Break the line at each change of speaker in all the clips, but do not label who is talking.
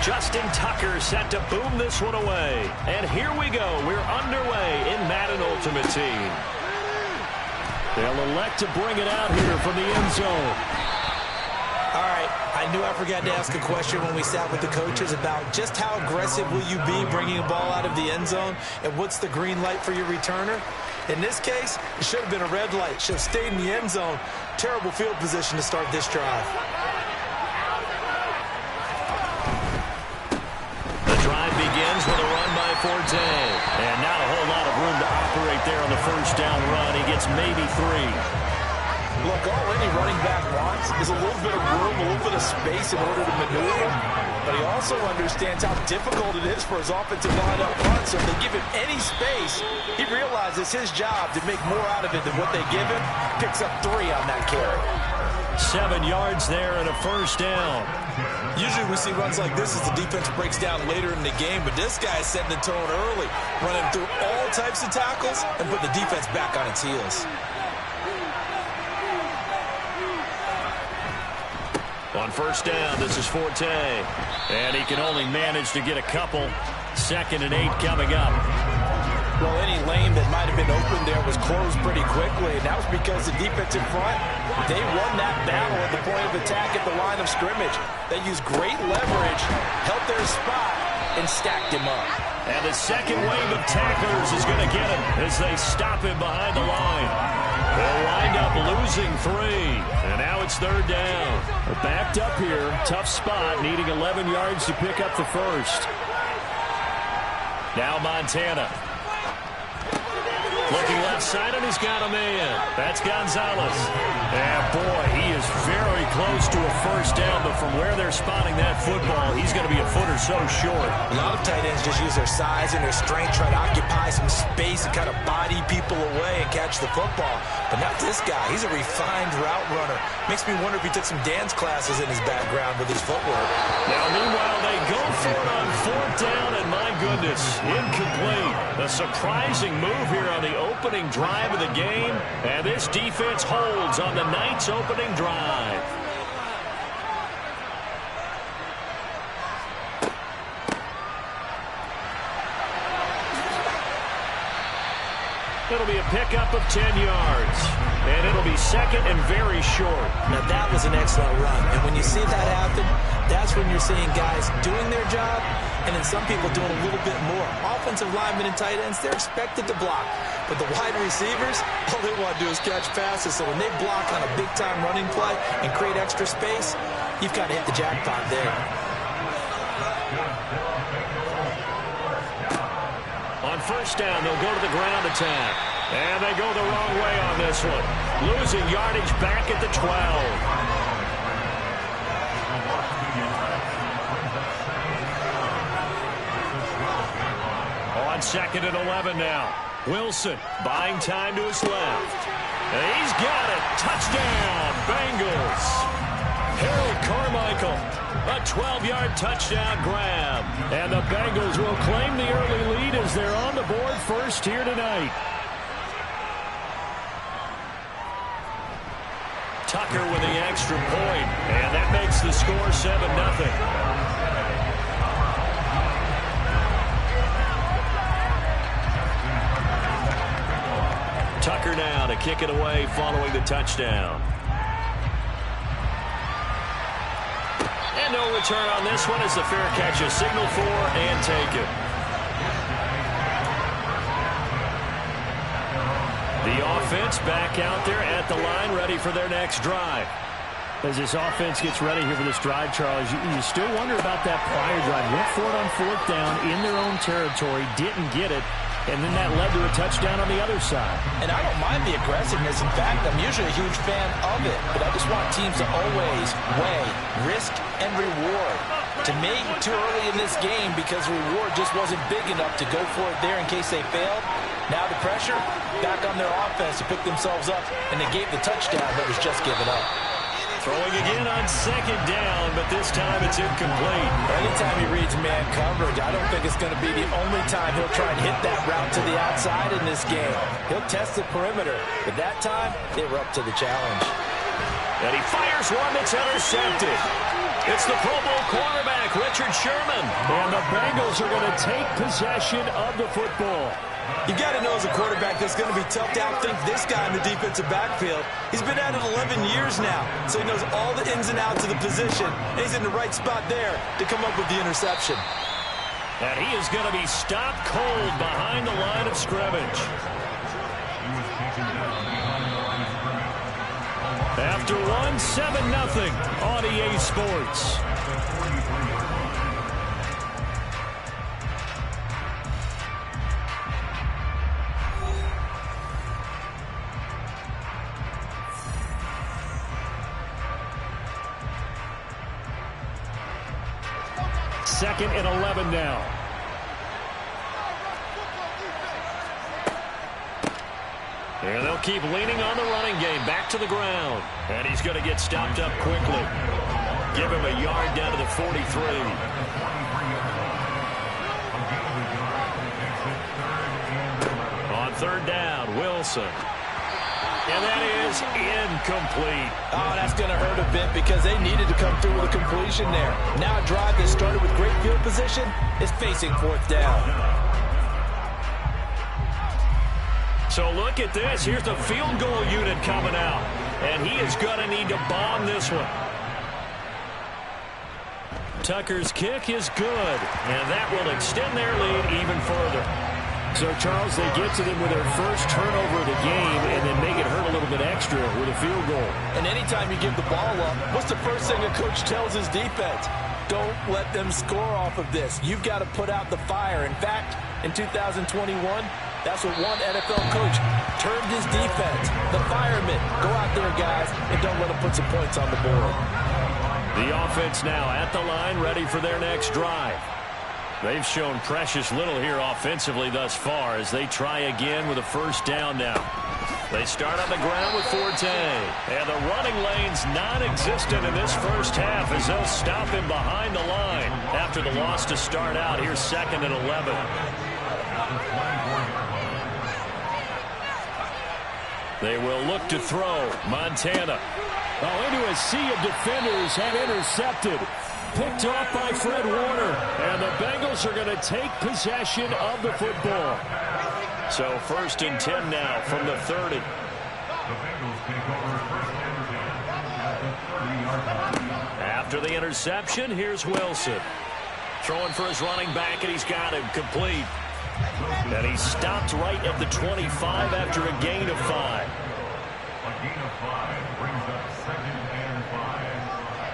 Justin Tucker set to boom this one away. And here we go. We're underway in Madden Ultimate Team. They'll elect to bring it out here from the end zone.
All right, I knew I forgot to ask a question when we sat with the coaches about just how aggressive will you be bringing a ball out of the end zone, and what's the green light for your returner? In this case, it should have been a red light. Should have stayed in the end zone. Terrible field position to start this drive.
The drive begins with a run by Forte. And not a whole lot of room to operate there on the first down run. He gets maybe 3.
Look, all any running back wants is a little bit of room, a little bit of space in order to maneuver. But he also understands how difficult it is for his offensive line up front. So if they give him any space, he realizes his job to make more out of it than what they give him. Picks up 3 on that carry.
7 yards there and a first down.
Usually we see runs like this as the defense breaks down later in the game, but this guy is setting the tone early, running through all types of tackles and put the defense back on its heels.
On first down, this is Forte. And he can only manage to get a couple. 2nd and 8 coming up.
Well, any lane that might have been open there was closed pretty quickly, and that was because the defense in front, they won that battle at the point of attack at the line of scrimmage. They used great leverage, held their spot, and stacked him up.
And the second wave of tacklers is going to get him as they stop him behind the line. They'll wind up losing 3. And now it's 3rd down. They're backed up here. Tough spot, needing 11 yards to pick up the first. Now Montana. Looking left side, and he's got a man. That's Gonzalez. And boy, he is very close to a first down, but from where they're spotting that football, he's going to be a foot or so short.
A lot of tight ends just use their size and their strength, try to occupy some space and kind of body people away and catch the football. But not this guy. He's a refined route runner. Makes me wonder if he took some dance classes in his background with his footwork.
Now, meanwhile, they go for it on 4th down, and my goodness, incomplete. A surprising move here on the opening drive of the game, and this defense holds on the night's opening drive. It'll be a pickup of 10 yards, and it'll be 2nd and very short.
Now, that was an excellent run, and when you see that happen, that's when you're seeing guys doing their job, and then some people doing a little bit more. Offensive linemen and tight ends, they're expected to block. But the wide receivers, all they want to do is catch passes. So when they block on a big-time running play and create extra space, you've got to hit the jackpot there.
On first down, they'll go to the ground attack. And they go the wrong way on this one. Losing yardage back at the 12. On 2nd and 11 now. Wilson buying time to his left. And he's got it. Touchdown, Bengals. Harold Carmichael, a 12-yard touchdown grab. And the Bengals will claim the early lead as they're on the board first here tonight. Tucker with the extra point, and that makes the score 7-0. Tucker now to kick it away following the touchdown. And no return on this one as the fair catch is signaled for and taken. The offense back out there at the line, ready for their next drive. As this offense gets ready here for this drive, Charles, you still wonder about that prior drive. Went for it on 4th down in their own territory, didn't get it. And then that led to a touchdown on the other side.
And I don't mind the aggressiveness. In fact, I'm usually a huge fan of it. But I just want teams to always weigh risk and reward. To me, too early in this game because the reward just wasn't big enough to go for it there in case they failed. Now the pressure back on their offense to pick themselves up, and they gave the touchdown that was just given up.
Throwing again on 2nd down, but this time it's incomplete.
Anytime he reads man coverage, I don't think it's going to be the only time he'll try and hit that route to the outside in this game. He'll test the perimeter, but that time they were up to the challenge.
And he fires one that's intercepted. It's the Pro Bowl quarterback, Richard Sherman. And the Bengals are going to take possession of the football.
You got to know as a quarterback that's going to be tough to outthink this guy in the defensive backfield. He's been at it 11 years now, so he knows all the ins and outs of the position, and he's in the right spot there to come up with the interception.
And he is going to be stopped cold behind the line of scrimmage. After one, 7-0 on EA Sports. Second and 11 now. And they'll keep leaning on the running game. Back to the ground. And he's going to get stopped up quickly. Give him a yard down to the 43. On third down, Wilson. And that is incomplete.
Oh, that's going to hurt a bit because they needed to come through with a completion there. Now a drive that started with great field position is facing fourth down.
So look at this. Here's the field goal unit coming out. And he is going to need to bomb this one. Tucker's kick is good. And that will extend their lead even further. So, Charles, they get to them with their first turnover of the game and then make it hurt a little bit extra with a field goal. And anytime you give the ball up, what's the first thing a coach tells his defense? Don't let them score off of this. You've got to put out the fire. In fact, in 2021, that's what one NFL coach termed his defense. The firemen. Go out there, guys, and don't let them put some points on the board. The offense now at the line, ready for their next drive. They've shown precious little here offensively thus far as they try again with a first down now. They start on the ground with Forte. And the running lane's non-existent in this first half as they'll stop him behind the line after the loss to start out. Here's second and 11. They will look to throw. Montana. Oh, into a sea of defenders and intercepted. Picked off by Fred Warner. And the Bengals are going to take possession of the football. So first and 10 now from the 30. After the interception, here's Wilson. Throwing for his running back, and he's got him complete. And he stopped right at the 25 after a gain of 5.
A gain of 5 brings up second and 5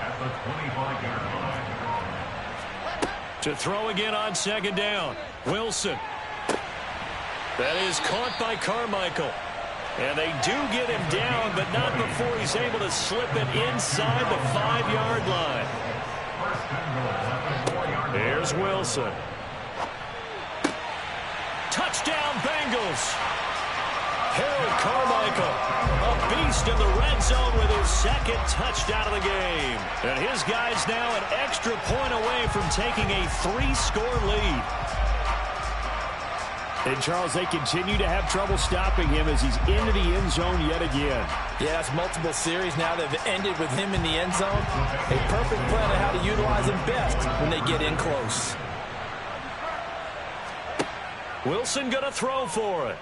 at the 25-yard line.
To throw again on second down. Wilson. That is caught by Carmichael. And they do get him down, but not before he's able to slip it inside the 5-yard line. Here's Wilson. Touchdown, Bengals. Harold Carmichael, a beast in the red zone with his second touchdown of the game. And his guys now an extra point away from taking a 3-score lead. And, Charles, they continue to have trouble stopping him as he's into the end zone yet again.
Yeah, it's multiple series now that have ended with him in the end zone. A perfect plan of how to utilize him best when they get in close.
Wilson going to throw for it.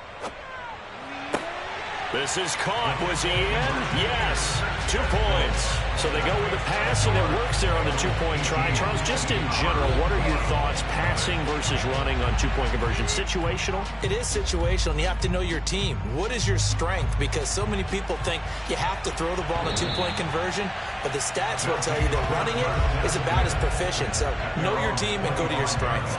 This is caught. Was he in? Yes. 2 points. So they go with the pass, and it works there on the 2-point try. Charles, just in general, what are your thoughts passing versus running on 2-point conversion? Situational?
It is situational, and you have to know your team. What is your strength? Because so many people think you have to throw the ball in a 2-point conversion, but the stats will tell you that running it is about as proficient. So know your team and go to your strength.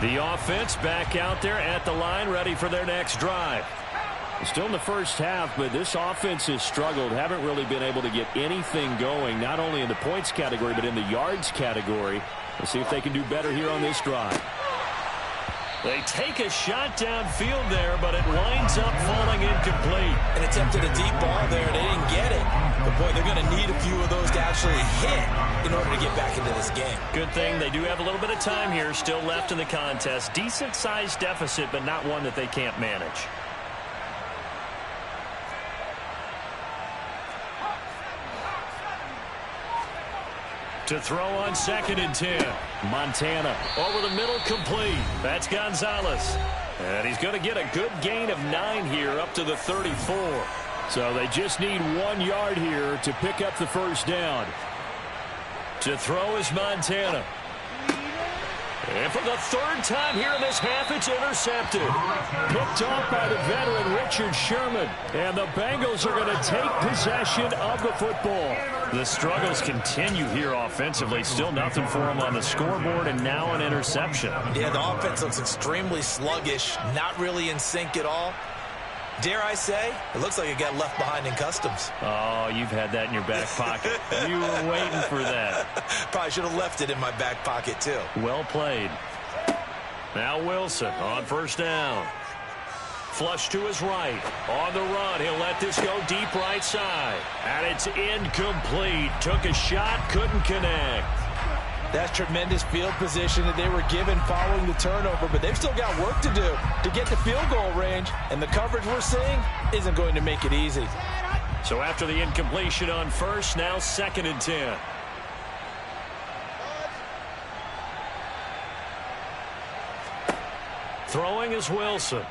The offense back out there at the line, ready for their next drive. Still in the first half, but this offense has struggled. Haven't really been able to get anything going, not only in the points category, but in the yards category. Let's see if they can do better here on this drive. They take a shot downfield there, but it winds up falling incomplete.
And attempted a deep ball there. They didn't get it. But, boy, they're going to need a few of those to actually hit in order to get back into this game.
Good thing they do have a little bit of time here still left in the contest. Decent-sized deficit, but not one that they can't manage. To throw on 2nd and 10. Montana over the middle, complete. That's Gonzalez. And he's going to get a good gain of 9 here up to the 34.
So they just need 1 yard here to pick up the first down.
To throw is Montana. And for the 3rd time here in this half, it's intercepted.
Picked off by the veteran Richard Sherman. And the Bengals are going to take possession of the football.
The struggles continue here offensively. Still nothing for them on the scoreboard, and now an interception.
Yeah, the offense looks extremely sluggish, not really in sync at all. Dare I say, it looks like it got left behind in customs.
Oh, you've had that in your back pocket. You were waiting for that.
Probably should have left it in my back pocket, too.
Well played. Now Wilson on 1st down. Flush to his right. On the run, he'll let this go deep right side. And it's incomplete. Took a shot, couldn't connect.
That's tremendous field position that they were given following the turnover, but they've still got work to do to get to field goal range, and the coverage we're seeing isn't going to make it easy.
So after the incompletion on 1st, now 2nd and 10. Throwing is Wilson.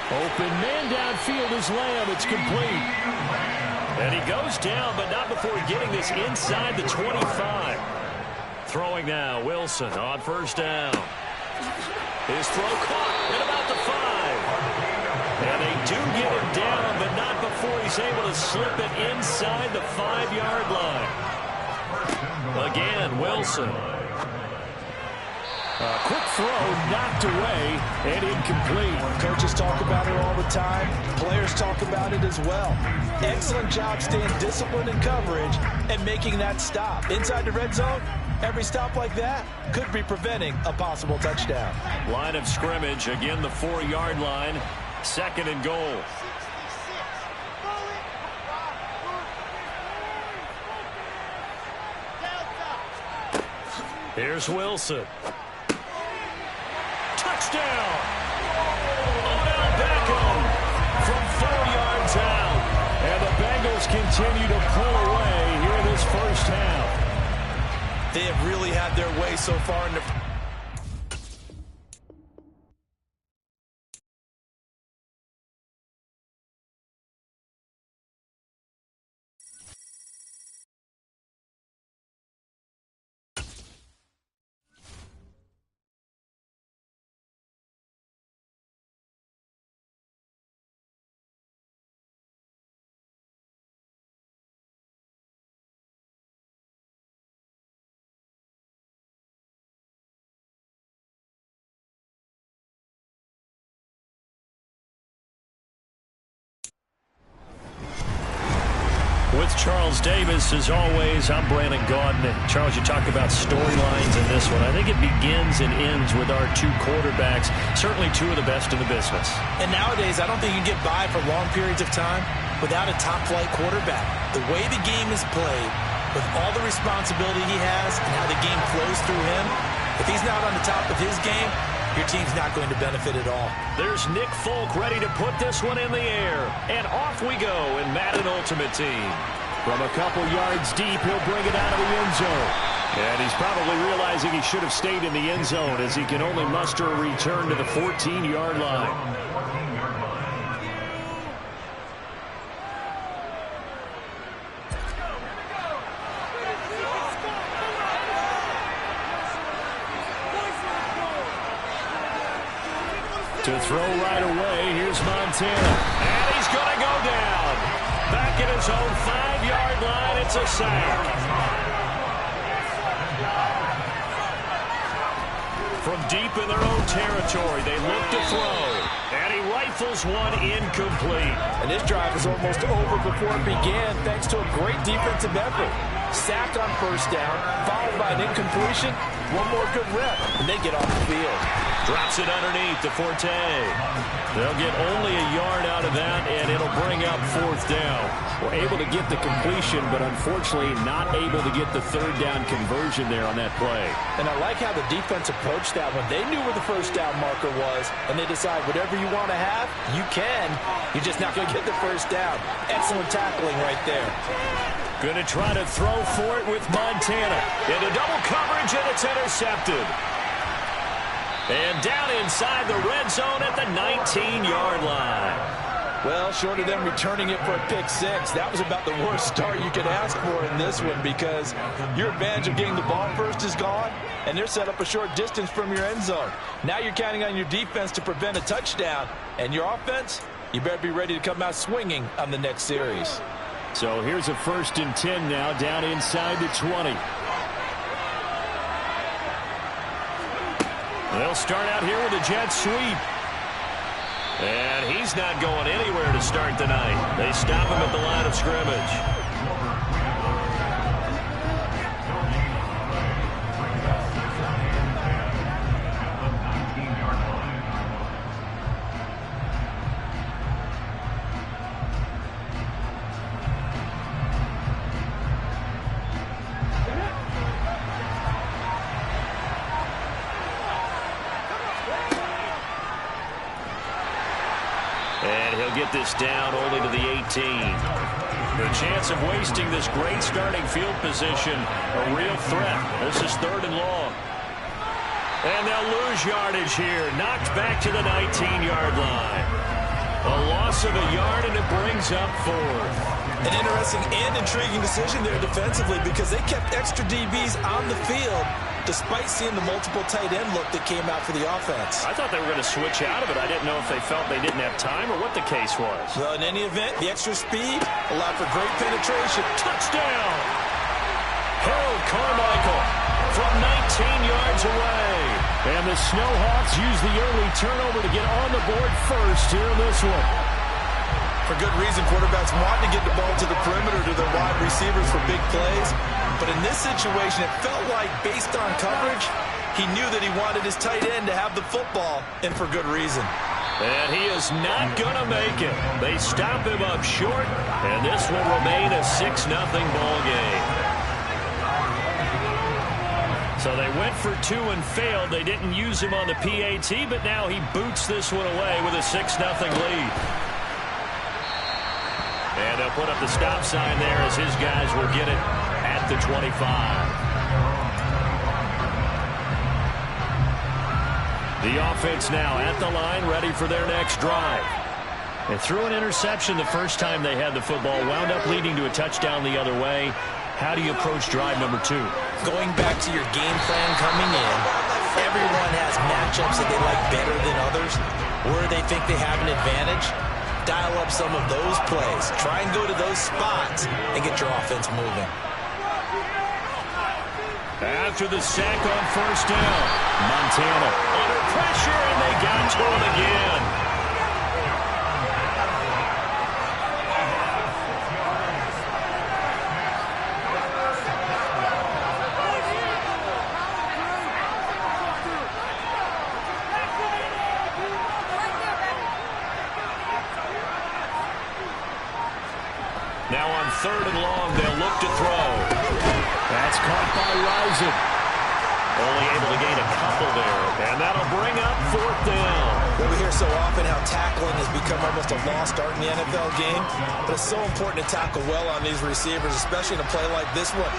Open man downfield is Lamb. It's complete.
And he goes down, but not before getting this inside the 25. Throwing now, Wilson on 1st down. His throw caught at about the 5. And they do get him down, but not before he's able to slip it inside the 5-yard line. Again, Wilson.
A quick throw knocked away and incomplete.
Coaches talk about it all the time. Players talk about it as well. Excellent job staying disciplined in coverage and making that stop. Inside the red zone, every stop like that could be preventing a possible touchdown.
Line of scrimmage, again the 4-yard line. 2nd and goal. Here's Wilson. Touchdown! Odell Beckham from 4 yards out. And the Bengals continue to pull away here in this first half.
They have really had their way so far in the...
With Charles Davis, as always, I'm Brandon Gaudin. Charles, you talk about storylines in this one. I think it begins and ends with our 2 quarterbacks, certainly 2 of the best in the business.
And nowadays, I don't think you can get by for long periods of time without a top-flight quarterback. The way the game is played, with all the responsibility he has and how the game flows through him, if he's not on the top of his game, your team's not going to benefit at all.
There's Nick Folk ready to put this one in the air. And off we go in Madden Ultimate Team.
From a couple yards deep, he'll bring it out of the end zone.
And he's probably realizing he should have stayed in the end zone as he can only muster a return to the 14-yard line. To throw right away, here's Montana. And he's going to go down. Back at his own 5-yard line, it's a sack. From deep in their own territory, they look to throw. And he rifles one incomplete.
And this drive is almost over before it began, thanks to a great defensive effort. sacked on first down, followed by an incompletion, one more good rep, and they get off the field.
Drops it underneath to Forte. They'll get only a yard out of that, and it'll bring up fourth down.
We're able to get the completion, but unfortunately not able to get the third down conversion there on that play.
And I like how the defense approached that one. They knew where the first down marker was, and they decide whatever you want to have, you can. You're just not going to get the first down. Excellent tackling right there.
Going to try to throw for it with Montana. Into double coverage, and it's intercepted. And down inside the red zone at the 19-yard line.
Well, short of them returning it for a pick six, that was about the worst start you could ask for in this one, because your advantage of getting the ball first is gone, and they're set up a short distance from your end zone. Now you're counting on your defense to prevent a touchdown, and your offense, you better be ready to come out swinging on the next series.
So here's a 1st and 10 now, down inside the 20.
They'll start out here with a jet sweep. And he's not going anywhere to start the night. They stop him at the line of scrimmage. And he'll get this down only to the 18. The chance of wasting this great starting field position, a real threat. This is 3rd and long. And they'll lose yardage here. Knocked back to the 19-yard line. A loss of a yard, and it brings up 4th.
An interesting and intriguing decision there defensively, because they kept extra DBs on the field despite seeing the multiple tight end look that came out for the offense.
I thought they were going to switch out of it. I didn't know if they felt they didn't have time or what the case was.
Well, in any event, the extra speed allowed for great penetration.
Touchdown! Harold Carmichael from 19 yards away.
And the Snowhawks use the early turnover to get on the board first here in this one.
For good reason, quarterbacks want to get the ball to the perimeter to their wide receivers for big plays. But in this situation, it felt like, based on coverage, he knew that he wanted his tight end to have the football, and for good reason.
And he is not going to make it. They stop him up short, and this will remain a 6-0 ball game. So they went for 2 and failed. They didn't use him on the PAT, but now he boots this one away with a 6-0 lead. And they'll put up the stop sign there as his guys will get it at the 25. The offense now at the line, ready for their next drive. They threw an interception the first time they had the football, wound up leading to a touchdown the other way. How do you approach drive number 2?
Going back to your game plan coming in, everyone has matchups that they like better than others, where they think they have an advantage. Dial up some of those plays. Try and go to those spots and get your offense moving.
After the sack on first down, Montana under pressure, and they got to him again. Now on 3rd and long, they'll look to throw.
That's caught by Rising.
Only able to gain a couple there, and that'll bring up 4th down.
Well, we hear so often how tackling has become almost a lost art in the NFL game, but it's so important to tackle well on these receivers, especially in a play like this one.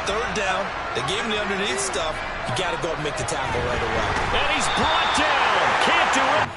3rd down, they gave him the underneath stuff. You got to go up and make the tackle right away.
And he's brought down. Can't do it.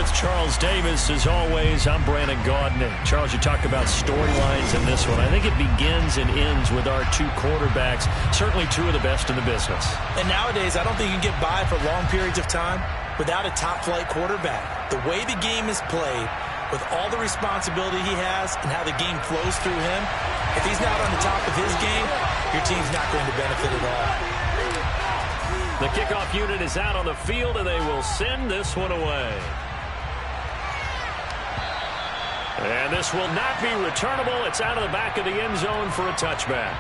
with Charles Davis. As always, I'm Brandon Gaudin. And Charles, you talk about storylines in this one. I think it begins and ends with our two quarterbacks, certainly two of the best in the business.
And nowadays, I don't think you can get by for long periods of time without a top-flight quarterback. The way the game is played, with all the responsibility he has and how the game flows through him, if he's not on the top of his game, your team's not going to benefit at all.
The kickoff unit is out on the field, and they will send this one away. And this will not be returnable. It's out of the back of the end zone for a touchback.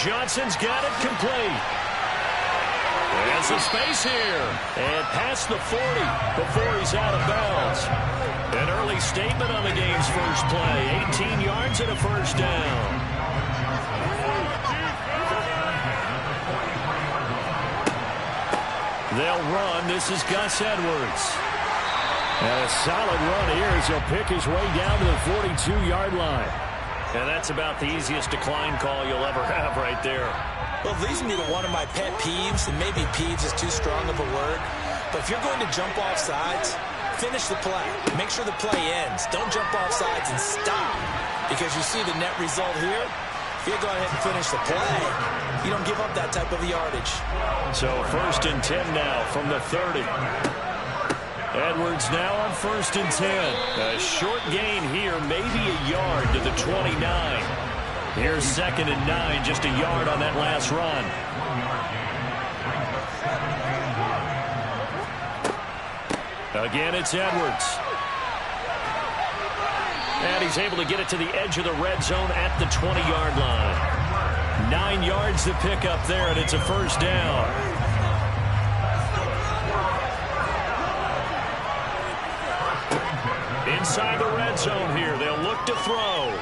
Johnson's got it complete. There's some space here. And past the 40 before he's out of bounds. An early statement on the game's first play. 18 yards and a first down. They'll run. This is Gus Edwards. And a solid run here as he'll pick his way down to the 42-yard line. And that's about the easiest decline call you'll ever have right there.
Well, it leads me to one of my pet peeves, and maybe peeves is too strong of a word, but if you're going to jump off sides, finish the play. Make sure the play ends. Don't jump off sides and stop, because you see the net result here. If you go ahead and finish the play, you don't give up that type of yardage.
So 1st and 10 now from the 30. Edwards now on 1st and 10. A short gain here, maybe a yard to the 29. Here's 2nd and 9, just a yard on that last run. Again, it's Edwards. And he's able to get it to the edge of the red zone at the 20-yard line. 9 yards to pick up there, and it's a first down. Inside the red zone here, they'll look to throw.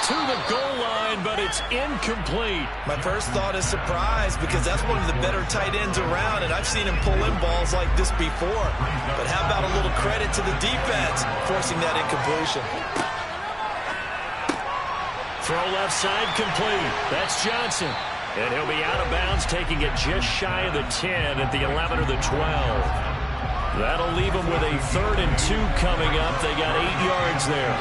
To the goal line, but it's incomplete.
My first thought is surprise, because that's one of the better tight ends around, and I've seen him pull in balls like this before. But how about a little credit to the defense forcing that incompletion?
Throw left side complete. That's Johnson. And he'll be out of bounds, taking it just shy of the 10 at the 11 or the 12. That'll leave them with a 3rd and 2 coming up. They got 8 yards there.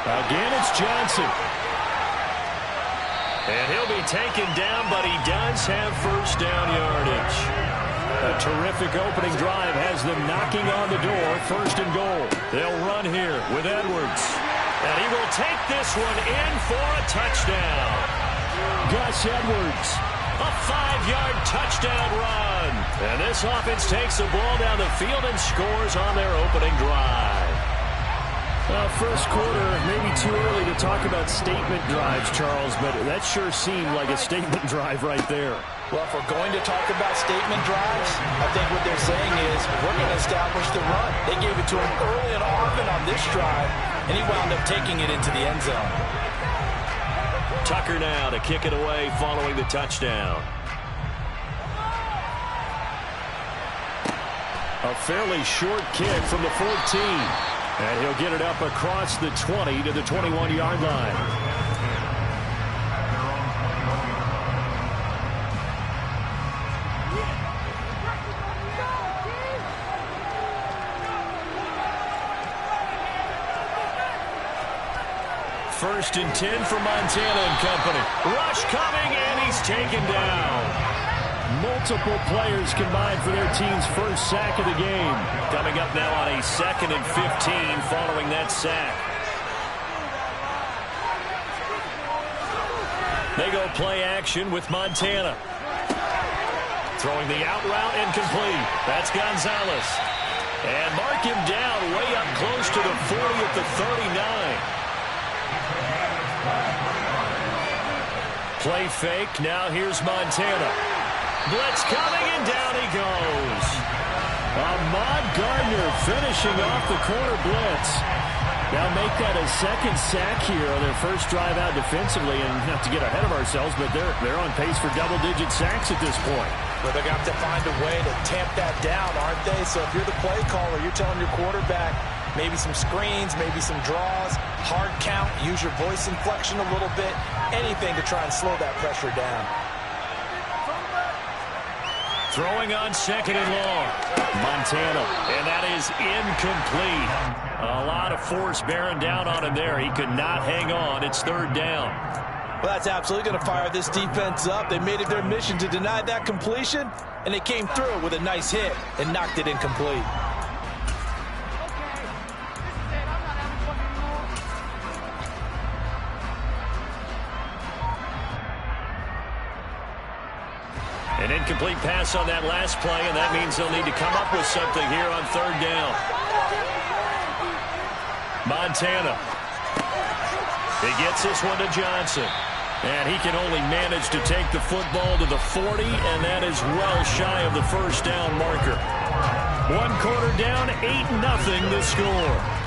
Again, it's Johnson. And he'll be taken down, but he does have first down yardage. A terrific opening drive has them knocking on the door. 1st and goal. They'll run here with Edwards. And he will take this one in for a touchdown. Gus Edwards. A 5-yard touchdown run. And this offense takes the ball down the field and scores on their opening drive.
First quarter, maybe too early to talk about statement drives, Charles, but that sure seemed like a statement drive right there.
Well, if we're going to talk about statement drives, I think what they're saying is we're going to establish the run. They gave it to him early and often on this drive, and he wound up taking it into the end zone.
Tucker now to kick it away following the touchdown. A fairly short kick from the 14. And he'll get it up across the 20 to the 21-yard line. First and 10 for Montana and company. Rush coming, and he's taken down. Multiple players combined for their team's first sack of the game. Coming up now on a 2nd and 15 following that sack. They go play action with Montana. Throwing the out route incomplete. That's Gonzalez. And mark him down way up close to the 40 at the 39. Play fake. Now here's Montana. Blitz coming, and down he goes. Ahmad Gardner finishing off the corner blitz. Now make that a 2nd sack here on their first drive out defensively. And not to get ahead of ourselves, but they're on pace for double-digit sacks at this point.
But they're going to have to find a way to tamp that down, aren't they? So if you're the play caller, you're telling your quarterback, Maybe some screens, maybe some draws, hard count, use your voice inflection a little bit, anything to try and slow that pressure down.
Throwing on 2nd and long. Montana, and that is incomplete. A lot of force bearing down on him there. He could not hang on. It's 3rd down.
Well, that's absolutely going to fire this defense up. They made it their mission to deny that completion, and they came through with a nice hit and knocked it incomplete.
An incomplete pass on that last play, and that means they'll need to come up with something here on 3rd down. Montana. He gets this one to Johnson. And he can only manage to take the football to the 40, and that is well shy of the 1st down marker. 1 quarter down, 8-0 the score.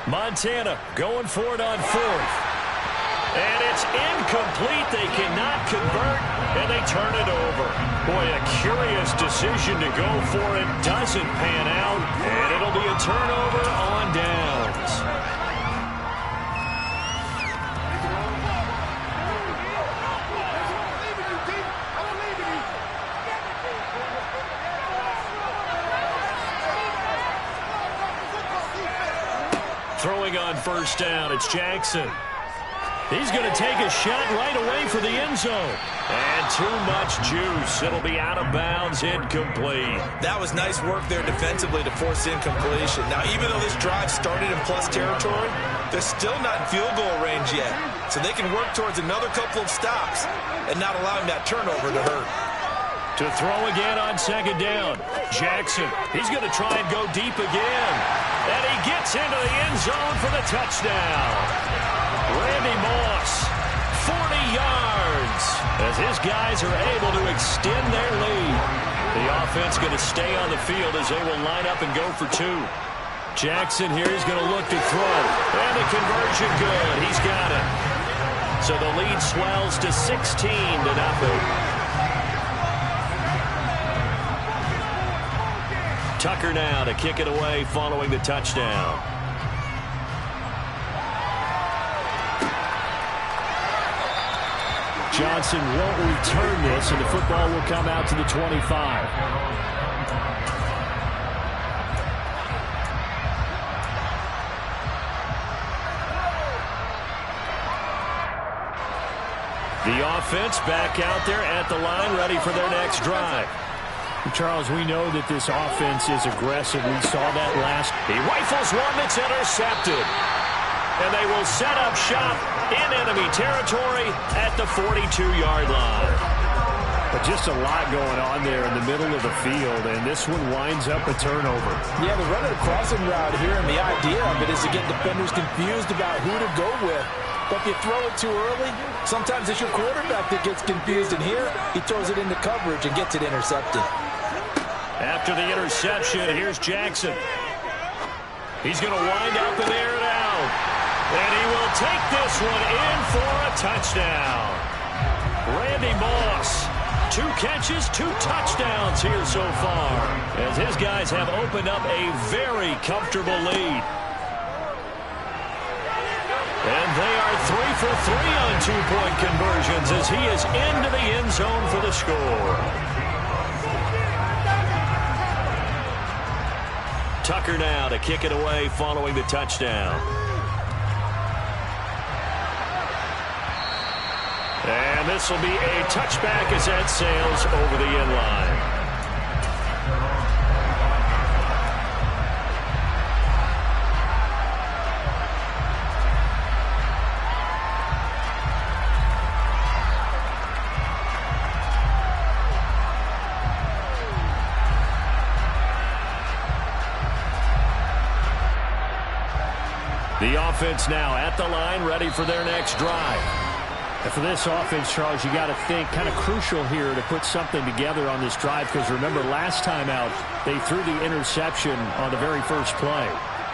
Montana going for it on 4th. And it's incomplete. They cannot convert, and they turn it over. Boy, a curious decision to go for it. Doesn't pan out, and it'll be a turnover on downs. Throwing on 1st down, it's Jackson. He's going to take a shot right away for the end zone. And too much juice. It'll be out of bounds, incomplete.
That was nice work there defensively to force incompletion. Now, even though this drive started in plus territory, they're still not in field goal range yet. So they can work towards another couple of stops and not allowing that turnover to hurt.
To throw again on 2nd down. Jackson, he's going to try and go deep again. And he gets into the end zone for the touchdown. Randy Moss, 40 yards, as his guys are able to extend their lead. The offense going to stay on the field as they will line up and go for 2. Jackson here is going to look to throw. And the conversion good. He's got it. So the lead swells to 16-0. Tucker now to kick it away following the touchdown. Johnson won't return this, and the football will come out to the 25. The offense back out there at the line, ready for their next drive. Charles, we know that this offense is aggressive. We saw that last. He rifles one that's intercepted. And they will set up shop in enemy territory at the 42-yard line. But just a lot going on there in the middle of the field, and this one winds up a turnover.
Yeah, they're running a crossing route here, and the idea of it is to get defenders confused about who to go with. But if you throw it too early, sometimes it's your quarterback that gets confused, and here he throws it into coverage and gets it intercepted.
After the interception, here's Jackson. He's going to wind up and air it out. And he will take this one in for a touchdown. Randy Moss, 2 catches, 2 touchdowns here so far, as his guys have opened up a very comfortable lead. And they are 3 for 3 on 2-point conversions as he is into the end zone for the score. Tucker now to kick it away following the touchdown. And this will be a touchback as that sails over the end line. The offense now at the line, ready for their next drive. And for this offense, Charles, you got to think kind of crucial here to put something together on this drive, because remember last time out they threw the interception on the very first play.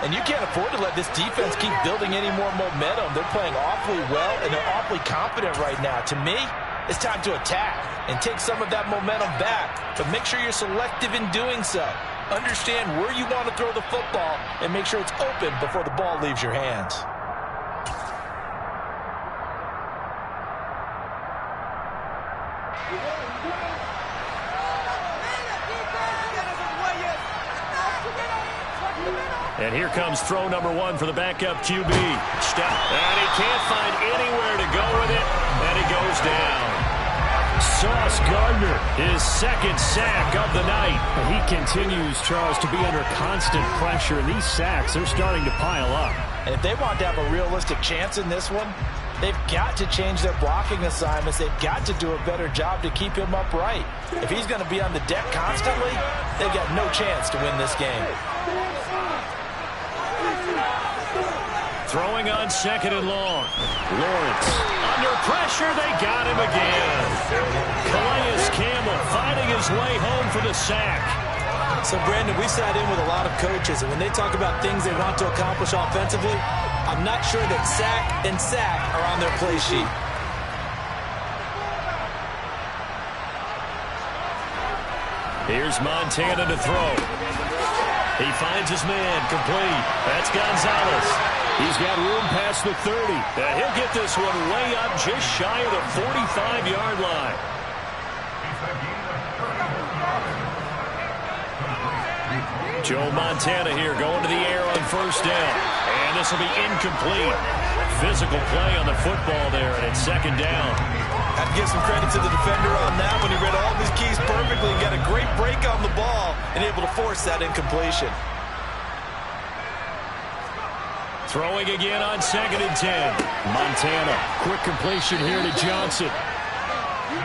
And you can't afford to let this defense keep building any more momentum. They're playing awfully well, and they're awfully confident right now. To me, it's time to attack and take some of that momentum back. But make sure you're selective in doing so. Understand where you want to throw the football and make sure it's open before the ball leaves your hands.
And here comes throw number 1 for the backup QB. Step, and he can't find anywhere to go with it, and he goes down. Sauce Gardner, his second sack of the night.
And he continues, Charles, to be under constant pressure, and these sacks, they're starting to pile up.
And if they want to have a realistic chance in this one, they've got to change their blocking assignments. They've got to do a better job to keep him upright. If he's going to be on the deck constantly, they've got no chance to win this game.
Throwing on 2nd and long. Lawrence. Under pressure, they got him again. Calais Campbell fighting his way home for the sack.
So, Brandon, we sat in with a lot of coaches, and when they talk about things they want to accomplish offensively, I'm not sure that sack and sack are on their play sheet.
Here's Montana to throw. He finds his man, complete. That's Gonzalez. He's got room past the 30. And he'll get this one way up just shy of the 45-yard line. Joe Montana here going to the air on 1st down. And this will be incomplete. Physical play on the football there, and it's 2nd down.
Have to give some credit to the defender on that when he read all of his keys perfectly and got a great break on the ball and able to force that incompletion.
Throwing again on 2nd and 10.
Montana, quick completion here to Johnson.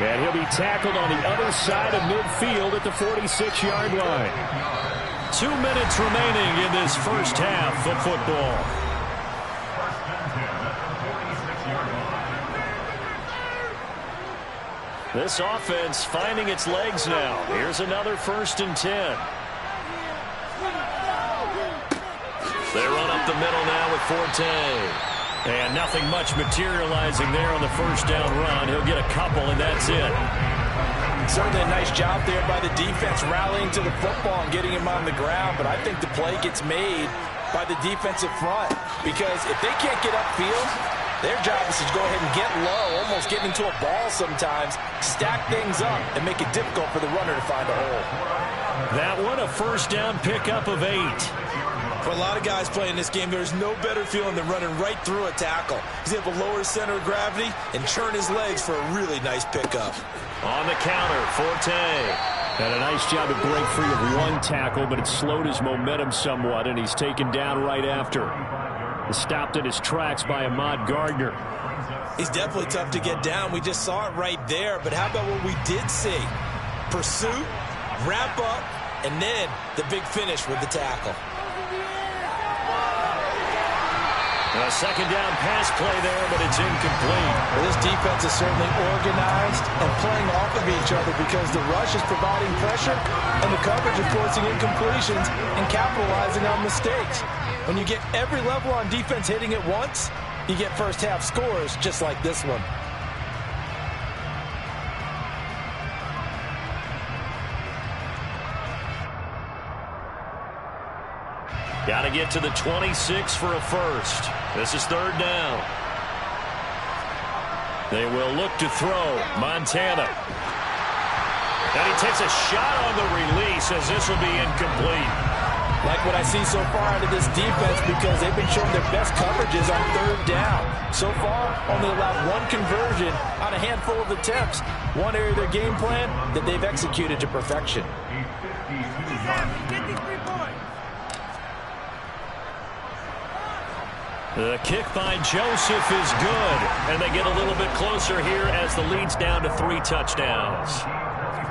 And he'll be tackled on the other side of midfield at the 46-yard line.
2 minutes remaining in this first half of football. This offense finding its legs now. Here's another 1st and 10. They run up the middle now with Forte. And nothing much materializing there on the 1st down run. He'll get a couple, and that's it.
Certainly a nice job there by the defense rallying to the football and getting him on the ground. But I think the play gets made by the defensive front. Because if they can't get upfield, their job is to go ahead and get low, almost get into a ball sometimes, stack things up, and make it difficult for the runner to find a hole.
That one, a 1st down pickup of 8.
For a lot of guys playing this game, there's no better feeling than running right through a tackle. He's able to lower his center of gravity and churn his legs for a really nice pickup.
On the counter, Forte.
And a nice job to break free of one tackle, but it slowed his momentum somewhat, and he's taken down right after. Stopped in his tracks by Ahmad Gardner.
He's definitely tough to get down. We just saw it right there. But how about what we did see? Pursuit, wrap up, and then the big finish with the tackle.
A 2nd down pass play there, but it's incomplete.
Well, this defense is certainly organized and playing off of each other because the rush is providing pressure and the coverage is forcing incompletions and capitalizing on mistakes. When you get every level on defense hitting at once, you get first half scores just like this one.
Got to get to the 26 for a first. This is 3rd down. They will look to throw. Montana. And he takes a shot on the release as this will be incomplete.
Like what I see so far out of this defense because they've been showing their best coverages on 3rd down. So far, only allowed one conversion on a handful of attempts. One area of their game plan that they've executed to perfection.
The kick by Joseph is good, and they get a little bit closer here as the lead's down to 3 touchdowns.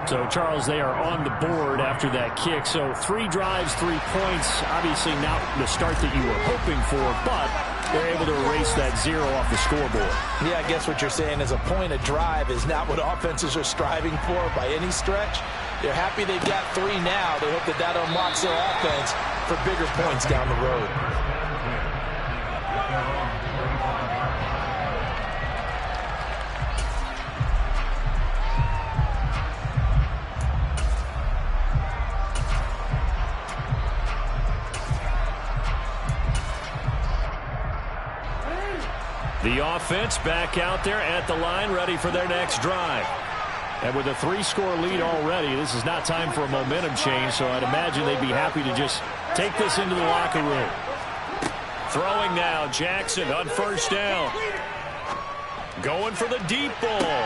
So, Charles, they are on the board after that kick. So 3 drives, 3 points. Obviously not the start that you were hoping for, but they're able to erase that 0 off the scoreboard.
Yeah, I guess what you're saying is a point a drive is not what offenses are striving for by any stretch. They're happy they've got 3 now. They hope that that unlocks their offense for bigger points down the road.
The offense back out there at the line, ready for their next drive. And with a 3-score lead already, this is not time for a momentum change, so I'd imagine they'd be happy to just take this into the locker room. Throwing now, Jackson on first down. Going for the deep ball.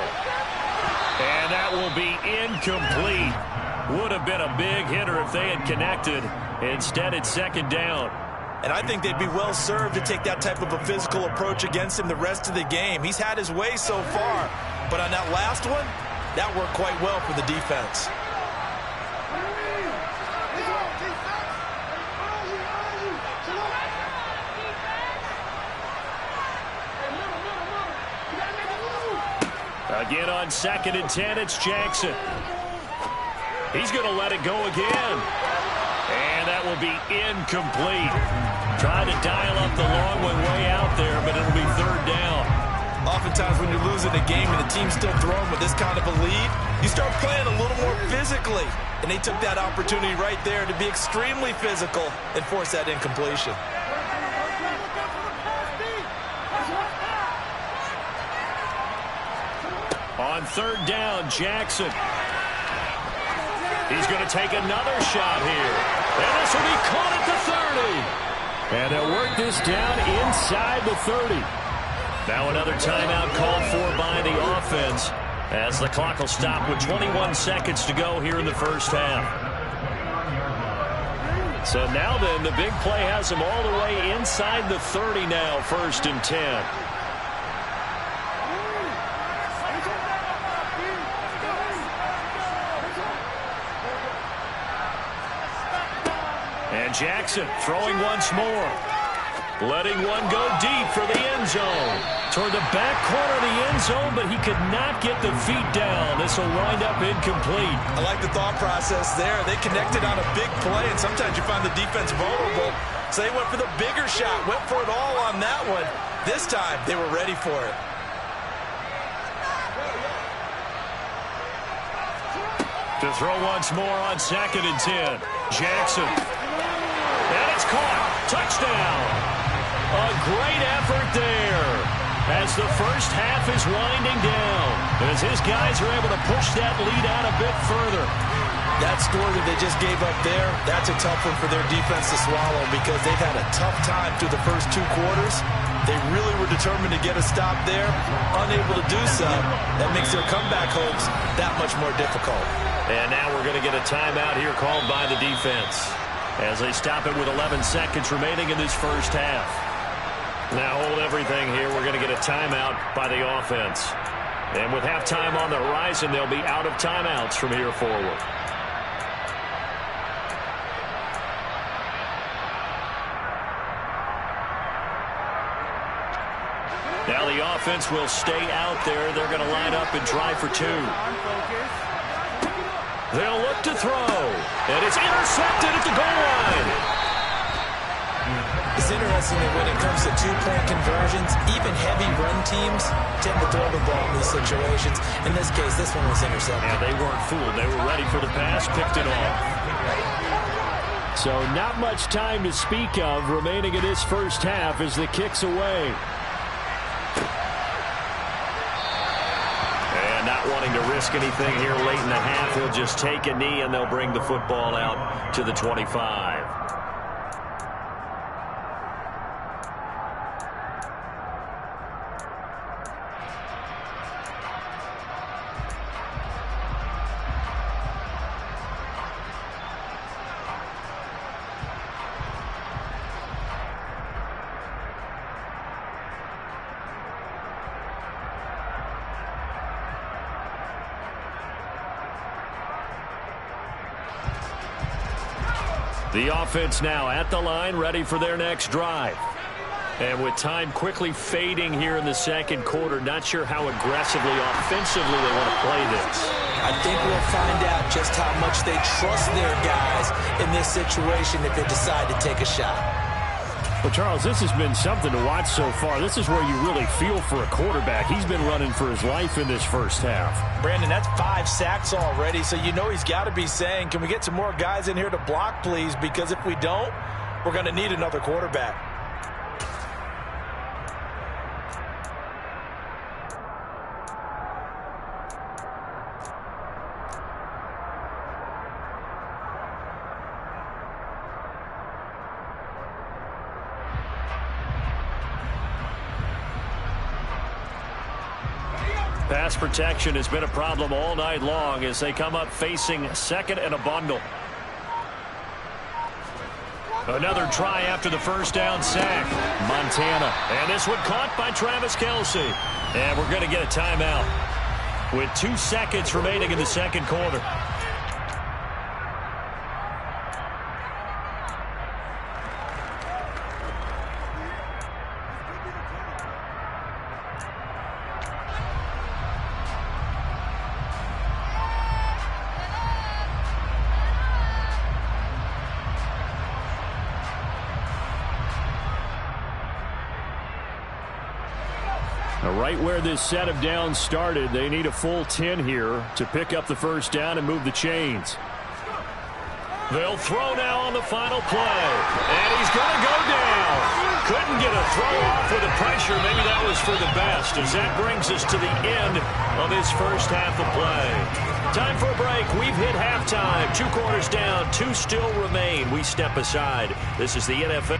And that will be incomplete. Would have been a big hitter if they had connected. Instead, it's second down.
And I think they'd be well served to take that type of a physical approach against him the rest of the game. He's had his way so far. But on that last one, that worked quite well for the defense.
Again on 2nd and 10, it's Jackson. He's going to let it go again. And that will be incomplete. Trying to dial up the long one way out there, but it'll be 3rd down.
Oftentimes when you're losing a game and the team's still throwing with this kind of a lead, you start playing a little more physically. And they took that opportunity right there to be extremely physical and force that incompletion.
On 3rd down, Jackson. He's going to take another shot here. And this will be caught at the 30. And they'll work this down inside the 30. Now another timeout called for by the offense as the clock will stop with 21 seconds to go here in the first half. So now then, the big play has them all the way inside the 30 now, 1st and 10. And Jackson throwing once more. Letting one go deep for the end zone. Toward the back corner of the end zone, but he could not get the feet down. This will wind up incomplete.
I like the thought process there. They connected on a big play, and sometimes you find the defense vulnerable. So they went for the bigger shot, went for it all on that one. This time, they were ready for it.
To throw once more on 2nd and 10. Jackson. And it's caught. Touchdown. A great effort there as the first half is winding down. As his guys are able to push that lead out a bit further.
That score that they just gave up there, that's a tough one for their defense to swallow because they've had a tough time through the first 2 quarters. They really were determined to get a stop there, unable to do so. That makes their comeback hopes that much more difficult.
And now we're going to get a timeout here called by the defense as they stop it with 11 seconds remaining in this first half. Now hold everything here. We're going to get a timeout by the offense. And with halftime on the horizon, they'll be out of timeouts from here forward. Now the offense will stay out there. They're going to line up and try for 2. They'll look to throw. And it's intercepted at the goal line.
It's interesting that when it comes to 2-point conversions, even heavy run teams tend to throw the ball in these situations. In this case, this one was intercepted.
Yeah, they weren't fooled. They were ready for the pass, picked it off. So not much time to speak of remaining in this first half as the kick's away. And not wanting to risk anything here late in the half, he'll just take a knee and they'll bring the football out to the 25.
The offense now at the line, ready for their next drive. And with time quickly fading here in the second quarter, not sure how aggressively, offensively they want to play this.
I think we'll find out just how much they trust their guys in this situation if they decide to take a shot.
Well, Charles, this has been something to watch so far. This is where you really feel for a quarterback. He's been running for his life in this first half.
Brandon, that's 5 sacks already, so you know he's got to be saying, can we get some more guys in here to block, please? Because if we don't, we're going to need another quarterback.
Pass protection has been a problem all night long as they come up facing second and a bundle. Another try after the first down sack. Montana. And this one caught by Travis Kelce. And we're going to get a timeout with 2 seconds remaining in the second quarter. Right where this set of downs started, they need a full 10 here to pick up the first down and move the chains. They'll throw now on the final play. And he's going to go down. Couldn't get a throw off with the pressure. Maybe that was for the best, as that brings us to the end of this first half of play. Time for a break. We've hit halftime. 2 quarters down, 2 still remain. We step aside. This is the NFL.